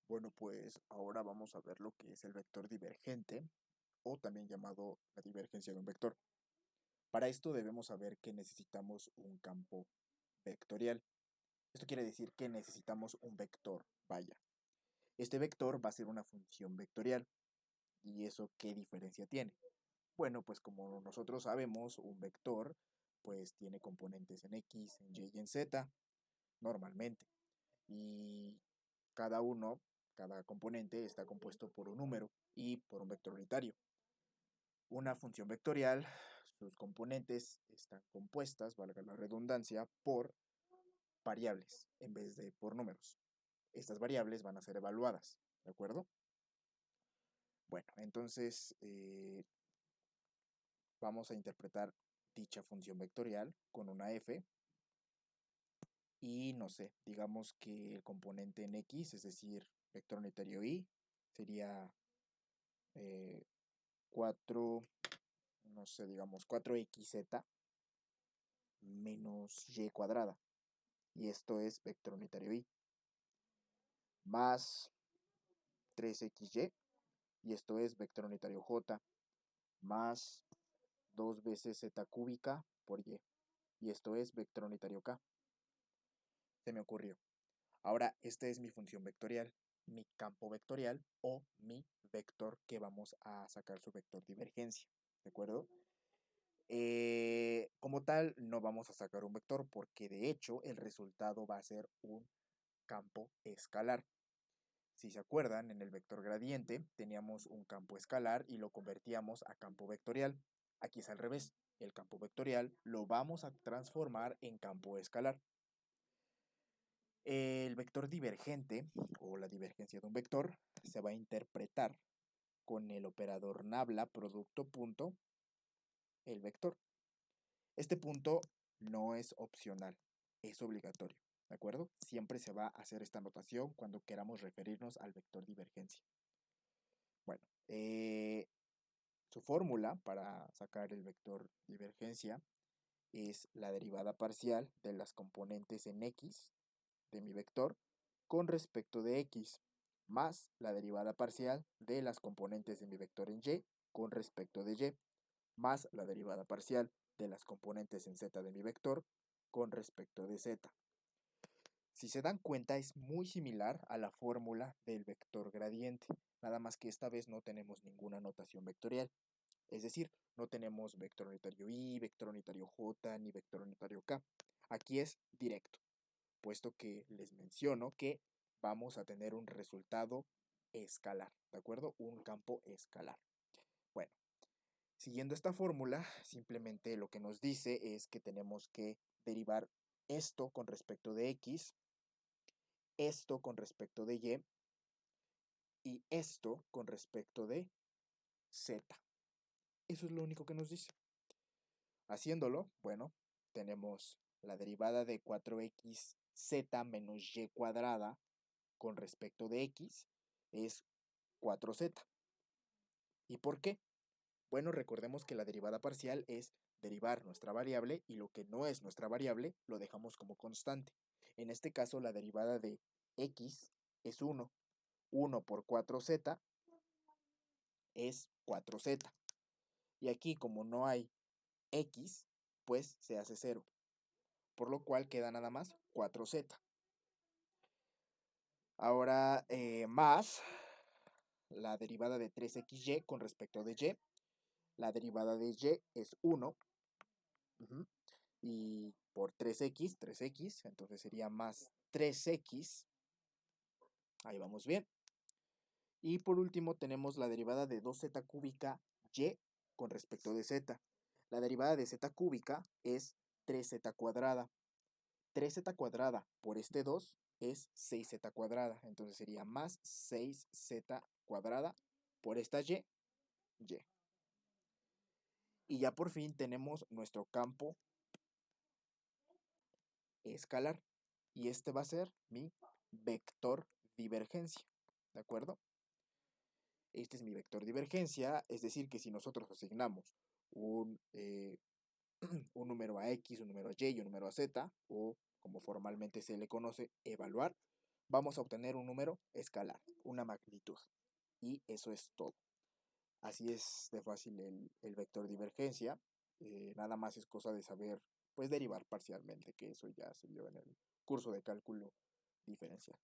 Bueno, pues ahora vamos a ver lo que es el vector divergente o también llamado la divergencia de un vector. Para esto debemos saber que necesitamos un campo vectorial. Esto quiere decir que necesitamos un vector, vaya. Este vector va a ser una función vectorial. ¿Y eso qué diferencia tiene? Bueno, pues como nosotros sabemos, un vector pues tiene componentes en X, en Y y en Z, normalmente. Y cada uno, cada componente está compuesto por un número y por un vector unitario. Una función vectorial, sus componentes están compuestas, valga la redundancia, por variables en vez de por números. Estas variables van a ser evaluadas, ¿de acuerdo? Bueno, entonces vamos a interpretar dicha función vectorial con una f y no sé, digamos que el componente en x, es decir, vector unitario y, sería 4, no sé, digamos 4xz menos y cuadrada. Y esto es vector unitario y. Más 3xy, y esto es vector unitario j. Más 2 veces z cúbica por y esto es vector unitario k. Se me ocurrió. Ahora, esta es mi función vectorial, mi campo vectorial o mi vector que vamos a sacar su vector divergencia. ¿De acuerdo? Como tal, no vamos a sacar un vector porque de hecho el resultado va a ser un campo escalar. Si se acuerdan, en el vector gradiente teníamos un campo escalar y lo convertíamos a campo vectorial. Aquí es al revés. El campo vectorial lo vamos a transformar en campo escalar. El vector divergente o la divergencia de un vector se va a interpretar con el operador nabla producto punto el vector. Este punto no es opcional, es obligatorio, ¿de acuerdo? Siempre se va a hacer esta notación cuando queramos referirnos al vector divergencia. Bueno, su fórmula para sacar el vector divergencia es la derivada parcial de las componentes en x de mi vector con respecto de x más la derivada parcial de las componentes de mi vector en y con respecto de y más la derivada parcial de las componentes en z de mi vector con respecto de z. Si se dan cuenta, es muy similar a la fórmula del vector gradiente, nada más que esta vez no tenemos ninguna notación vectorial. Es decir, no tenemos vector unitario i, vector unitario j, ni vector unitario k. Aquí es directo, puesto que les menciono que vamos a tener un resultado escalar, ¿de acuerdo? Un campo escalar. Bueno, siguiendo esta fórmula, simplemente lo que nos dice es que tenemos que derivar esto con respecto de x, esto con respecto de y esto con respecto de z. Eso es lo único que nos dice. Haciéndolo, bueno, tenemos la derivada de 4xz menos y cuadrada con respecto de x es 4z. ¿Y por qué? Bueno, recordemos que la derivada parcial es derivar nuestra variable y lo que no es nuestra variable lo dejamos como constante. En este caso, la derivada de x es 1. 1 por 4z es 4z. Y aquí, como no hay x, pues se hace 0. Por lo cual queda nada más 4z. Ahora, más la derivada de 3xy con respecto de y. La derivada de y es 1. Y por 3x, 3x, entonces sería más 3x. Ahí vamos bien. Y por último tenemos la derivada de 2z cúbica y con respecto de z. La derivada de z cúbica es 3z cuadrada. 3z cuadrada por este 2 es 6z cuadrada. Entonces sería más 6z cuadrada por esta y. Y ya por fin tenemos nuestro campo escalar. Y este va a ser mi vector divergencia. ¿De acuerdo? Este es mi vector divergencia. Es decir, que si nosotros asignamos un número a x, un número a y y un número a z, o como formalmente se le conoce, evaluar, vamos a obtener un número escalar, una magnitud. Y eso es todo. Así es de fácil el vector divergencia. Nada más es cosa de saber, pues, derivar parcialmente, que eso ya se vio en el curso de cálculo diferencial.